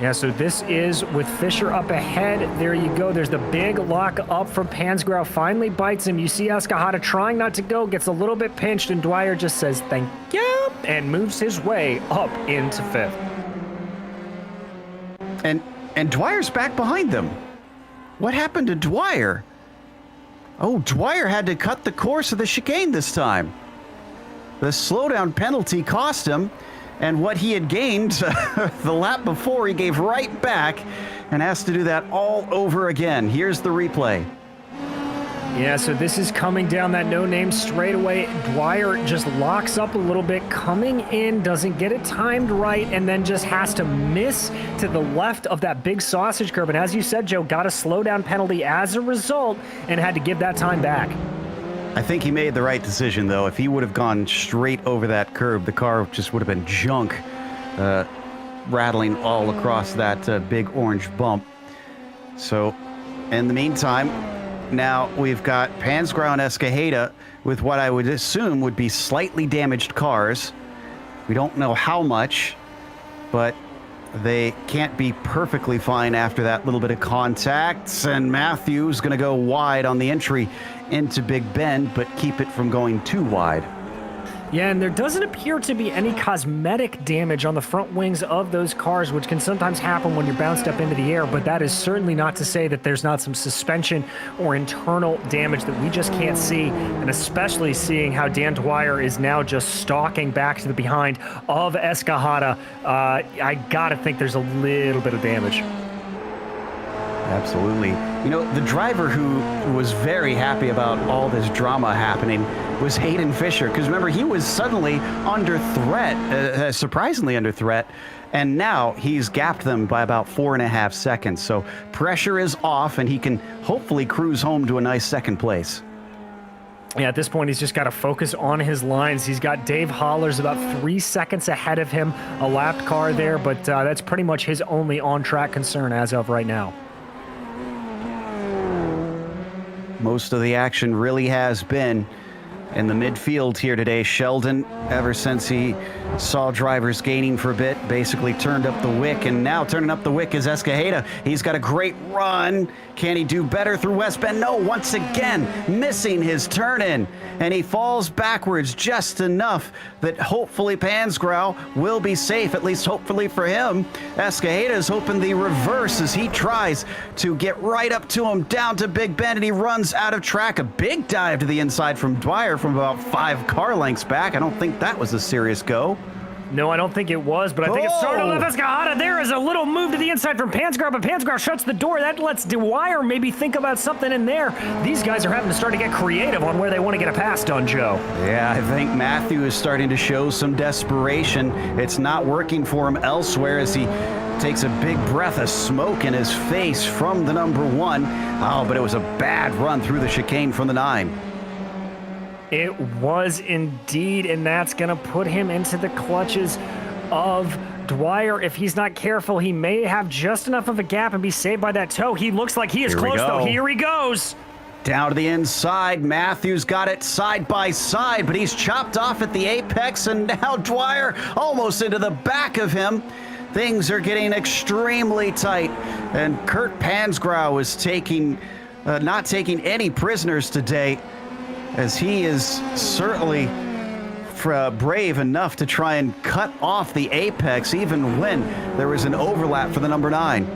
Yeah, so this is with Fisher up ahead. There you go. There's the big lock up from Pansgrow. Finally bites him. You see Escajada trying not to go, gets a little bit pinched, and Dwyer just says, thank you, and moves his way up into 5th. And Dwyer's back behind them. What happened to Dwyer? Oh, Dwyer had to cut the course of the chicane this time. The slowdown penalty cost him, and what he had gained the lap before, he gave right back and has to do that all over again. Here's the replay. Yeah, so this is coming down that no-name straightaway. Dwyer just locks up a little bit, coming in, doesn't get it timed right, and then just has to miss to the left of that big sausage curve. And as you said, Joe, got a slowdown penalty as a result and had to give that time back. I think he made the right decision, though. If he would have gone straight over that curb, the car just would have been junk, rattling all across that big orange bump. So, in the meantime, now we've got Pansgrow and Escajeda with what I would assume would be slightly damaged cars. We don't know how much, but they can't be perfectly fine after that little bit of contact. And Matthew's going to go wide on the entry into Big Bend, but keep it from going too wide. Yeah, and there doesn't appear to be any cosmetic damage on the front wings of those cars, which can sometimes happen when you're bounced up into the air, but that is certainly not to say that there's not some suspension or internal damage that we just can't see, and especially seeing how Dan Dwyer is now just stalking back to the behind of Escajada. I gotta think there's a little bit of damage. Absolutely. You know, the driver who was very happy about all this drama happening was Hayden Fisher, because remember, he was suddenly under threat, surprisingly under threat, and now he's gapped them by about 4.5 seconds. So pressure is off, and he can hopefully cruise home to a nice second place. Yeah, at this point, he's just got to focus on his lines. He's got Dave Hollers about 3 seconds ahead of him, a lapped car there, but that's pretty much his only on-track concern as of right now. Most of the action really has been in the midfield here today. Sheldon, ever since he saw drivers gaining for a bit, basically turned up the wick, and now turning up the wick is Escajeda. He's got a great run. Can he do better through West Bend? No, once again, missing his turn-in, and he falls backwards just enough that hopefully Pansgrow will be safe, at least hopefully for him. Escajeda is hoping the reverse as he tries to get right up to him, down to Big Bend, and he runs out of track. A big dive to the inside from Dwyer from about 5 car lengths back. I don't think that was a serious go. No, I don't think it was, but I think it started with Escajada. There is a little move to the inside from Pansgrow, but Pansgrow shuts the door. That lets Dwyer maybe think about something in there. These guys are having to start to get creative on where they want to get a pass done, Joe. Yeah, I think Matthew is starting to show some desperation. It's not working for him elsewhere as he takes a big breath of smoke in his face from the number 1. Oh, but it was a bad run through the chicane from the 9. It was indeed, and that's going to put him into the clutches of Dwyer. If he's not careful, he may have just enough of a gap and be saved by that toe. He looks like he is close, though. Here he goes. Down to the inside. Matthews got it side by side, but he's chopped off at the apex, and now Dwyer almost into the back of him. Things are getting extremely tight, and Kurt Pansgrow is not taking any prisoners today, as he is certainly brave enough to try and cut off the apex even when there was an overlap for the number 9.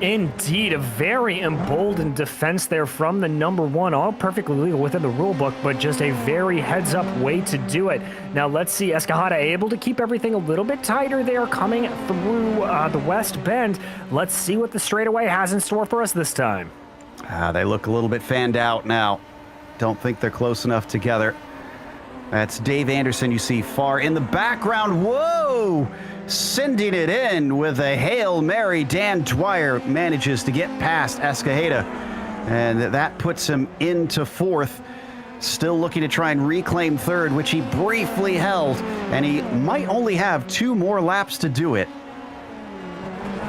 Indeed, a very emboldened defense there from the number 1, all perfectly legal within the rule book, but just a very heads-up way to do it. Now let's see, Escajada able to keep everything a little bit tighter there coming through the West Bend. Let's see what the straightaway has in store for us this time. They look a little bit fanned out now. Don't think they're close enough together. That's Dave Anderson you see far in the background. Whoa! Sending it in with a Hail Mary. Dan Dwyer manages to get past Escajeda, and that puts him into 4th. Still looking to try and reclaim 3rd, which he briefly held, and he might only have 2 more laps to do it.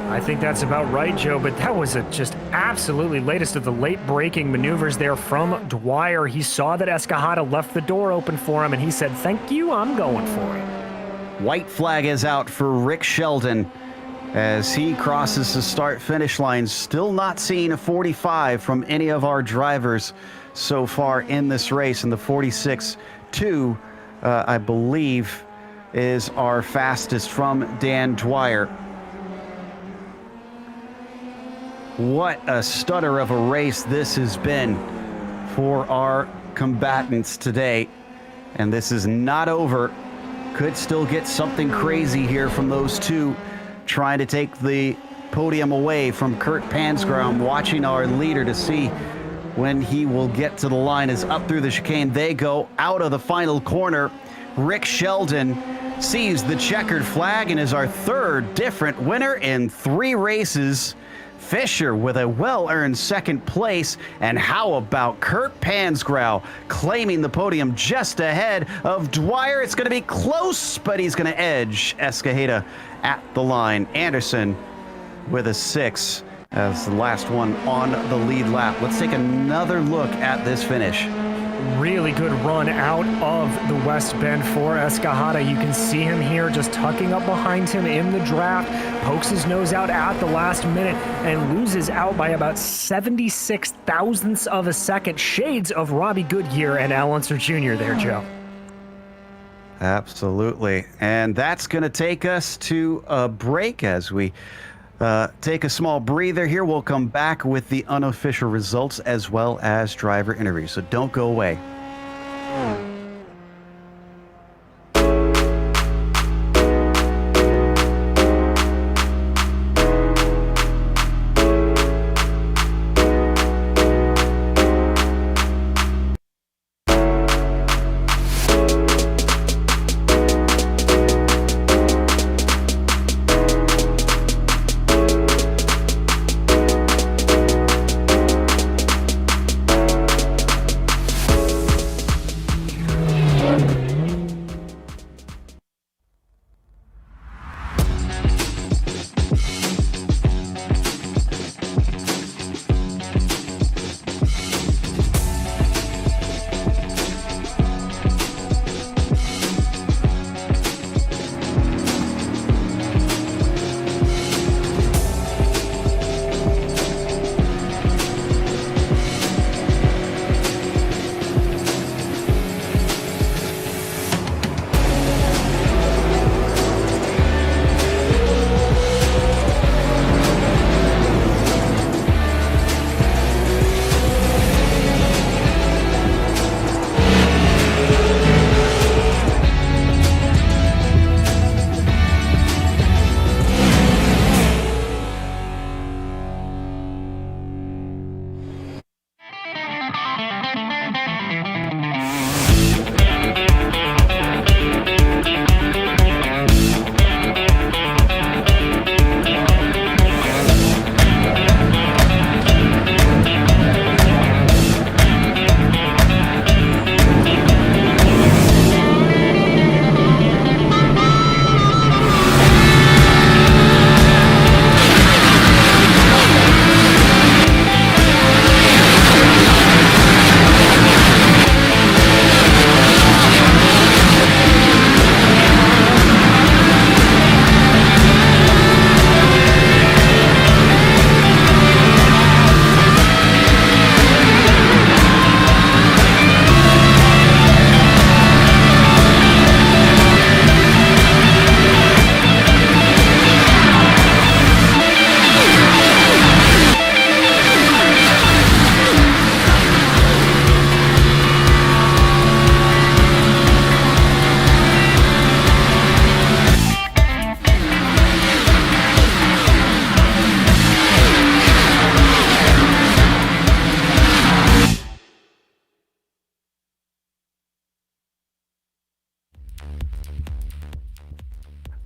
I think that's about right, Joe, but that was just absolutely latest of the late braking maneuvers there from Dwyer. He saw that Escajada left the door open for him, and he said, thank you, I'm going for it. White flag is out for Rick Sheldon as he crosses the start-finish line. Still not seeing a 45 from any of our drivers so far in this race, and the 46.2, I believe, is our fastest from Dan Dwyer. What a stutter of a race this has been for our combatants today. And this is not over. Could still get something crazy here from those two trying to take the podium away from Kurt Pansgrau. I'm watching our leader to see when he will get to the line. As up through the chicane they go, out of the final corner. Rick Sheldon sees the checkered flag and is our third different winner in 3 races. Fisher with a well-earned second place. And how about Kurt Pansgrau claiming the podium just ahead of Dwyer? It's going to be close, but he's going to edge Escajeda at the line. Anderson with a 6 as the last one on the lead lap. Let's take another look at this finish. Really good run out of the West Bend for Escajeda. You can see him here just tucking up behind him in the draft, pokes his nose out at the last minute and loses out by about 76 thousandths of a second. Shades of Robbie Goodyear and Al Unser Jr. there, Joe. Absolutely. And that's going to take us to a break as we take a small breather here. We'll come back with the unofficial results as well as driver interviews. So don't go away.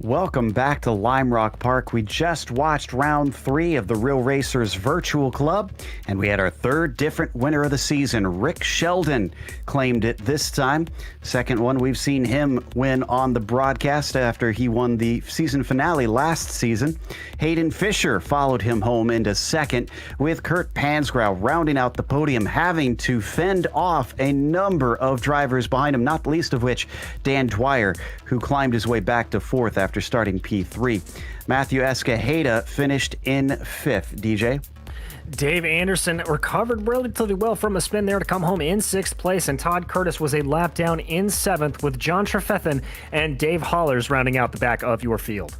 Welcome back to Lime Rock Park. We just watched round 3 of the Real Racers Virtual Club, and we had our third different winner of the season. Rick Sheldon claimed it this time. Second one, we've seen him win on the broadcast after he won the season finale last season. Hayden Fisher followed him home into second, with Kurt Pansgrau rounding out the podium, having to fend off a number of drivers behind him, not least of which Dan Dwyer, who climbed his way back to fourth after after starting P3. Matthew Escajeda finished in 5th. DJ? Dave Anderson recovered relatively well from a spin there to come home in 6th place, and Todd Curtis was a lap down in 7th, with John Trefethen and Dave Hollers rounding out the back of your field.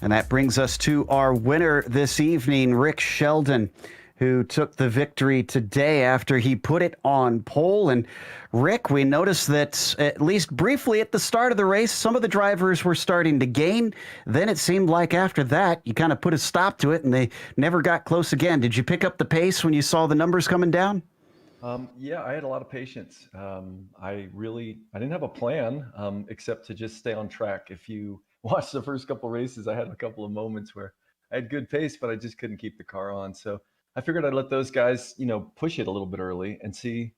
And that brings us to our winner this evening, Rick Sheldon, who took the victory today after he put it on pole. And Rick, we noticed that at least briefly at the start of the race, some of the drivers were starting to gain. Then it seemed like after that, you kind of put a stop to it and they never got close again. Did you pick up the pace when you saw the numbers coming down? Yeah, I had a lot of patience. I didn't have a plan except to just stay on track. If you watch the first couple races, I had a couple of moments where I had good pace, but I just couldn't keep the car on. So I figured I'd let those guys, push it a little bit early and see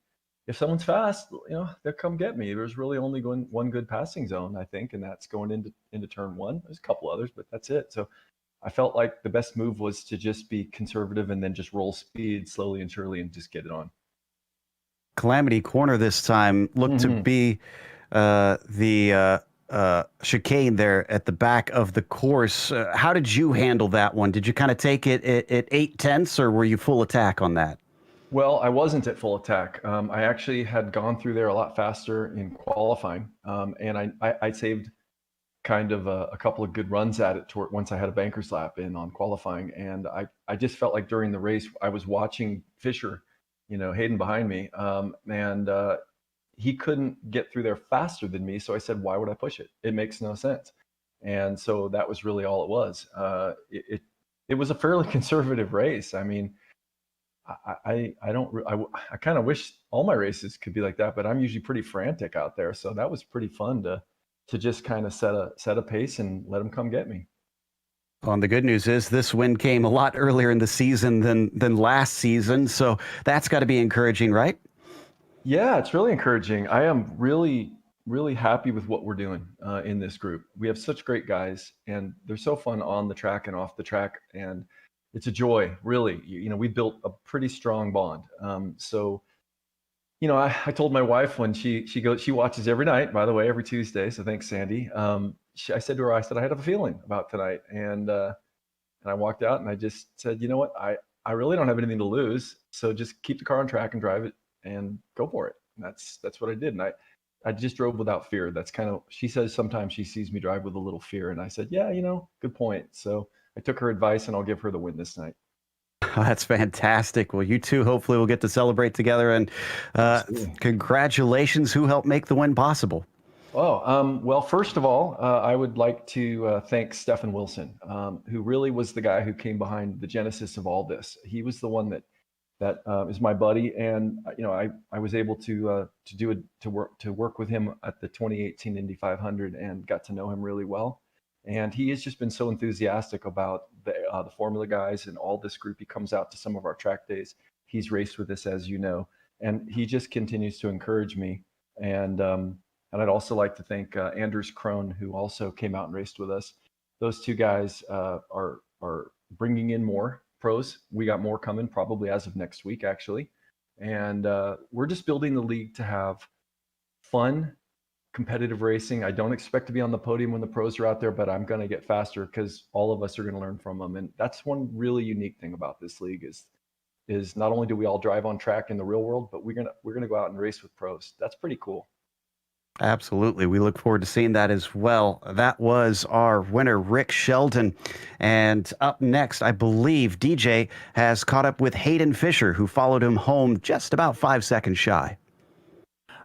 if someone's fast, they'll come get me. There's really only one good passing zone, I think, and that's going into turn 1. There's a couple others, but that's it. So I felt like the best move was to just be conservative and then just roll speed slowly and surely and just get it on. Calamity Corner this time looked to be the chicane there at the back of the course. How did you handle that one? Did you kind of take it at 8/10, or were you full attack on that? Well, I wasn't at full attack. I actually had gone through there a lot faster in qualifying, and I saved kind of a couple of good runs at it once I had a banker's lap in on qualifying. And I just felt like during the race, I was watching Fisher, Hayden behind me, and he couldn't get through there faster than me. So I said, why would I push it? It makes no sense. And so that was really all it was. It was a fairly conservative race. I mean, I kind of wish all my races could be like that, but I'm usually pretty frantic out there. So that was pretty fun to just kind of set a pace and let them come get me. Well, and the good news is this win came a lot earlier in the season than last season. So that's got to be encouraging, right? Yeah, it's really encouraging. I am really, really happy with what we're doing in this group. We have such great guys, and they're so fun on the track and off the track. And it's a joy, really. We built a pretty strong bond. I told my wife when she watches every night, by the way, every Tuesday. So thanks, Sandy. I said to her, I have a feeling about tonight. And I walked out and I just said, you know what? I really don't have anything to lose. So just keep the car on track and drive it and go for it. And that's what I did. And I just drove without fear. That's kind of, she says sometimes she sees me drive with a little fear. And I said, yeah, good point. So I took her advice and I'll give her the win this night. Oh, that's fantastic. Well, you two hopefully will get to celebrate together, and congratulations. Who helped make the win possible? Well, first of all, I would like to thank Stephen Wilson, who really was the guy who came behind the genesis of all this. He was the one that is my buddy, and I was able to work with him at the 2018 Indy 500 and got to know him really well. And he has just been so enthusiastic about the Formula guys and all this group. He comes out to some of our track days. He's raced with us, as you know, and he just continues to encourage me. And I'd also like to thank Anders Krohn, who also came out and raced with us. Those two guys are bringing in more pros. We got more coming probably as of next week, actually. And we're just building the league to have fun, competitive racing. I don't expect to be on the podium when the pros are out there, but I'm going to get faster because all of us are going to learn from them. And that's one really unique thing about this league is not only do we all drive on track in the real world, but we're going to go out and race with pros. That's pretty cool. Absolutely. We look forward to seeing that as well. That was our winner, Rick Sheldon. And up next, I believe DJ has caught up with Hayden Fisher, who followed him home just about 5 seconds shy.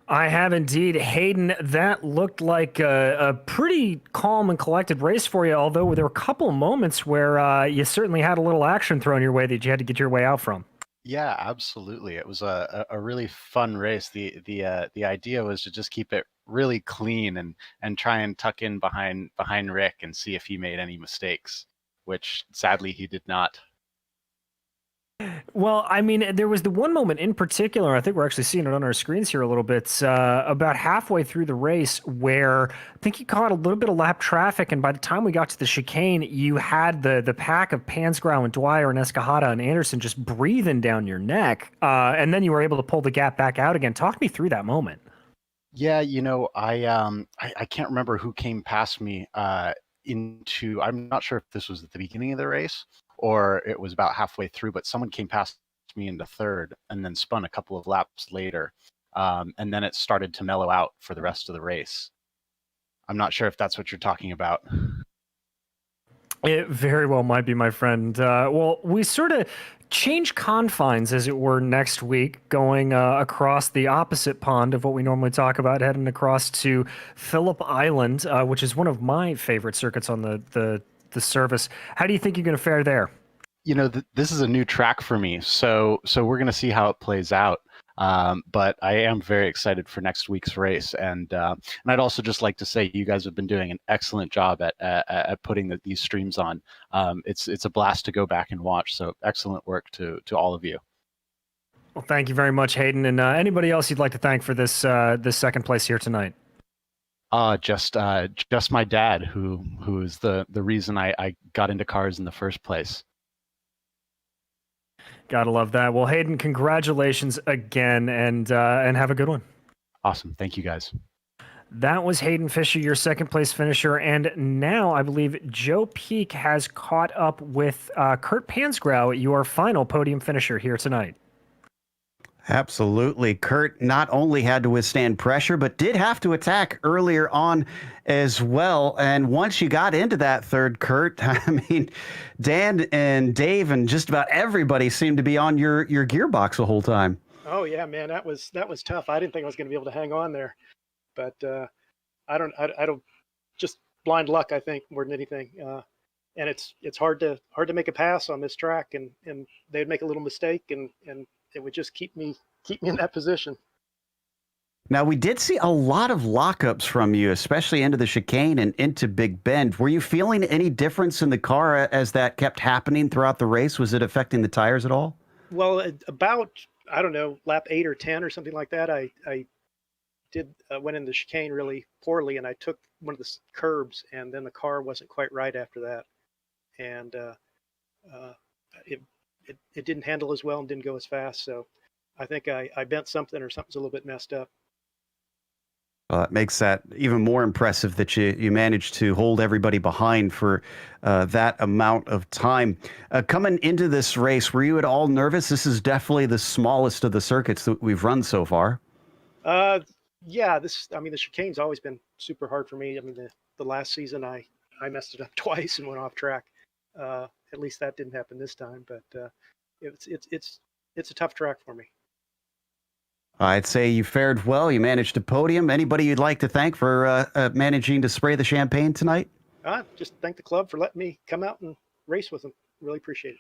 I have indeed. Hayden, that looked like a pretty calm and collected race for you, although there were a couple of moments where you certainly had a little action thrown your way that you had to get your way out from. Yeah, absolutely. It was a really fun race. The idea was to just keep it really clean and try and tuck in behind Rick and see if he made any mistakes, which sadly he did not. Well, I mean, there was the one moment in particular, I think we're actually seeing it on our screens here a little bit, about halfway through the race where I think you caught a little bit of lap traffic, and by the time we got to the chicane, you had the pack of Pansgrau and Dwyer and Escajeda and Anderson just breathing down your neck, and then you were able to pull the gap back out again. Talk me through that moment. Yeah, I can't remember who came past me into. I'm not sure if this was at the beginning of the race or it was about halfway through, but someone came past me into third and then spun a couple of laps later, and then it started to mellow out for the rest of the race. I'm not sure if that's what you're talking about. It very well might be, my friend. Well, we sort of change confines, as it were, next week, going across the opposite pond of what we normally talk about, heading across to Phillip Island, which is one of my favorite circuits on the service. How do you think you're going to fare there? This is a new track for me, so we're going to see how it plays out. But I am very excited for next week's race, and I'd also just like to say you guys have been doing an excellent job at putting these streams on. It's a blast to go back and watch. So excellent work to all of you. Well, thank you very much, Hayden, and anybody else you'd like to thank for this second place here tonight. Just my dad, who is the reason I got into cars in the first place. Gotta love that. Well, Hayden, congratulations again, and have a good one. Awesome. Thank you, guys. That was Hayden Fisher, your second place finisher, and now I believe Joe Peak has caught up with Kurt Pansgrau, your final podium finisher here tonight. Absolutely. Kurt not only had to withstand pressure, but did have to attack earlier on as well. And once you got into that third, Kurt, I mean, Dan and Dave and just about everybody seemed to be on your gearbox the whole time. Oh yeah, man, that was tough. I didn't think I was going to be able to hang on there, but I don't just blind luck, I think, more than anything. And it's hard to make a pass on this track, and they'd make a little mistake, and it would just keep me in that position. Now, we did see a lot of lockups from you, especially into the chicane and into Big Bend. Were you feeling any difference in the car as that kept happening throughout the race? Was it affecting the tires at all? Well, about, I don't know, lap 8 or 10 or something like that, I went in the chicane really poorly, and I took one of the curbs, and then the car wasn't quite right after that, and it didn't handle as well and didn't go as fast. So I think I bent something, or something's a little bit messed up. Well, it makes that even more impressive that you managed to hold everybody behind for that amount of time. Coming into this race, were you at all nervous? This is definitely the smallest of the circuits that we've run so far. Yeah, the chicane's always been super hard for me. I mean, the last season I messed it up twice and went off track. At least that didn't happen this time, but it's a tough track for me. I'd say you fared well. You managed to podium. Anybody you'd like to thank for managing to spray the champagne tonight? Just thank the club for letting me come out and race with them. Really appreciate it.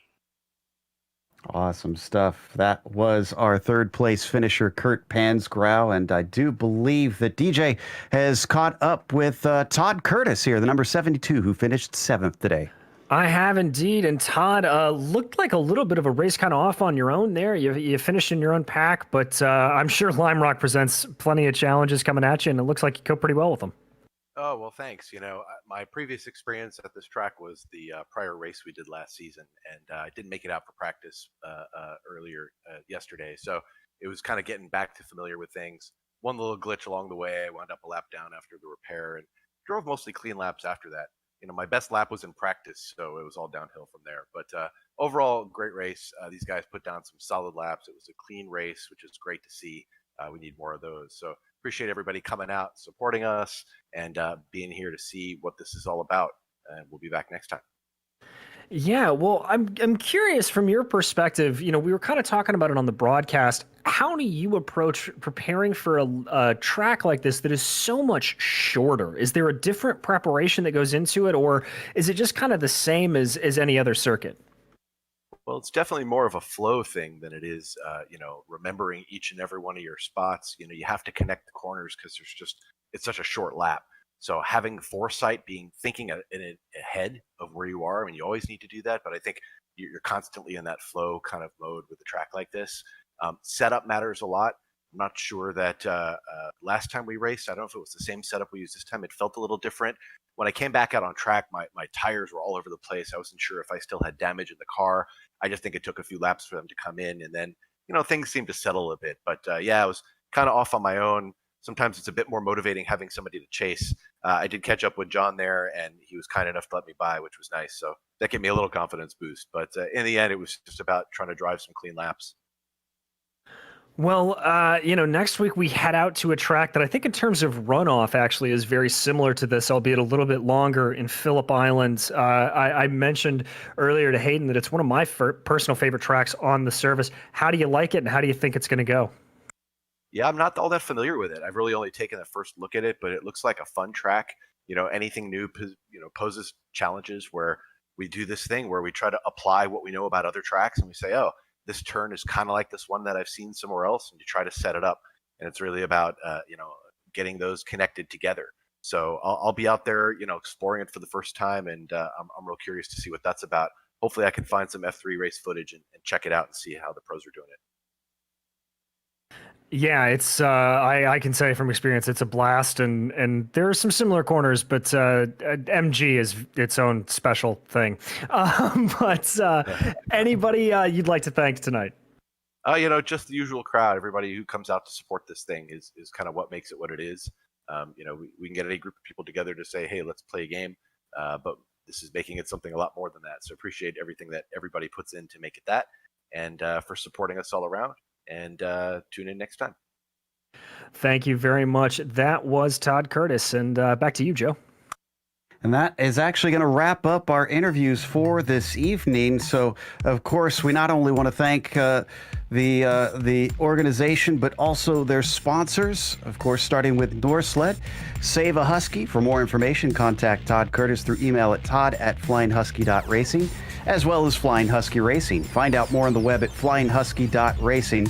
Awesome stuff. That was our third place finisher, Kurt Pansgrau, and I do believe that DJ has caught up with Todd Curtis here, the number 72, who finished 7th today. I have indeed, and Todd, looked like a little bit of a race kind of off on your own there. You finished in your own pack, but I'm sure Lime Rock presents plenty of challenges coming at you, and it looks like you go pretty well with them. Oh, well, thanks. My previous experience at this track was the prior race we did last season, and I didn't make it out for practice earlier yesterday. So it was kind of getting back to familiar with things. One little glitch along the way. I wound up a lap down after the repair and drove mostly clean laps after that. My best lap was in practice, so it was all downhill from there. But overall, great race. These guys put down some solid laps. It was a clean race, which is great to see. We need more of those. So appreciate everybody coming out, supporting us, and being here to see what this is all about. And we'll be back next time. Yeah, well, I'm curious from your perspective. We were kind of talking about it on the broadcast. How do you approach preparing for a track like this that is so much shorter? Is there a different preparation that goes into it, or is it just kind of the same as any other circuit? Well, it's definitely more of a flow thing than it is, remembering each and every one of your spots. You have to connect the corners because it's such a short lap. So having foresight, thinking ahead of where you are, I mean, you always need to do that, but I think you're constantly in that flow kind of mode with a track like this. Setup matters a lot. I'm not sure that last time we raced, I don't know if it was the same setup we used this time. It felt a little different. When I came back out on track, my tires were all over the place. I wasn't sure if I still had damage in the car. I just think it took a few laps for them to come in, and then things seemed to settle a bit. But yeah, I was kind of off on my own. sometimes it's a bit more motivating having somebody to chase. I did catch up with John there, and he was kind enough to let me by, which was nice. So that gave me a little confidence boost. But in the end, it was just about trying to drive some clean laps. Well, next week we head out to a track that I think in terms of runoff actually is very similar to this, albeit a little bit longer, in Phillip Island. I mentioned earlier to Hayden that it's one of my personal favorite tracks on the service. How do you like it, and how do you think it's going to go? Yeah, I'm not all that familiar with it. I've really only taken a first look at it, but it looks like a fun track. Anything new, poses challenges where we do this thing where we try to apply what we know about other tracks, and we say, oh, this turn is kind of like this one that I've seen somewhere else, and you try to set it up. And it's really about, getting those connected together. So I'll be out there, exploring it for the first time, and I'm real curious to see what that's about. Hopefully I can find some F3 race footage and check it out and see how the pros are doing it. Yeah, it's I can say from experience it's a blast, and there are some similar corners, but MG is its own special thing. Anybody you'd like to thank tonight? Just the usual crowd. Everybody who comes out to support this thing is kind of what makes it what it is. We can get any group of people together to say, hey, let's play a game, but this is making it something a lot more than that. So appreciate everything that everybody puts in to make it that, and for supporting us all around. And tune in next time. Thank you very much. That was Todd Curtis, and back to you, Joe. And that is actually going to wrap up our interviews for this evening. So, of course, we not only want to thank the organization, but also their sponsors, of course, starting with Norsled, Save a Husky. For more information, contact Todd Curtis through email at todd@flyinghusky.racing, as well as Flying Husky Racing. Find out more on the web at flyinghusky.racing.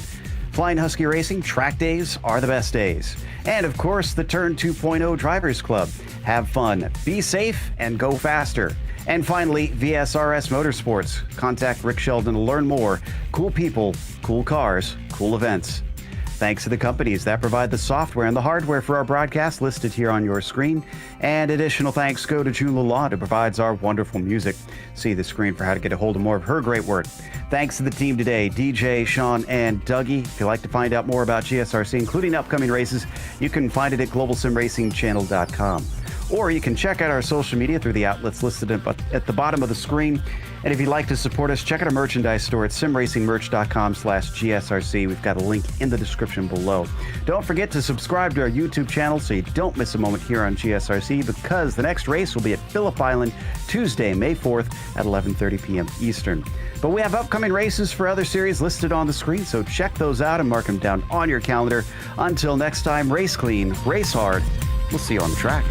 Flying Husky Racing, track days are the best days. And of course, the Turn 2.0 Drivers Club. Have fun, be safe, and go faster. And finally, VSRS Motorsports. Contact Rick Sheldon to learn more. Cool people, cool cars, cool events. Thanks to the companies that provide the software and the hardware for our broadcast listed here on your screen. And additional thanks go to Jula Law, who provides our wonderful music. See the screen for how to get a hold of more of her great work. Thanks to the team today, DJ, Sean, and Dougie. If you'd like to find out more about GSRC, including upcoming races, you can find it at globalsimracingchannel.com. Or you can check out our social media through the outlets listed at the bottom of the screen. And if you'd like to support us, check out our merchandise store at simracingmerch.com/GSRC. We've got a link in the description below. Don't forget to subscribe to our YouTube channel so you don't miss a moment here on GSRC, because the next race will be at Phillip Island Tuesday, May 4th at 11:30 p.m. Eastern. But we have upcoming races for other series listed on the screen, so check those out and mark them down on your calendar. Until next time, race clean, race hard. We'll see you on the track.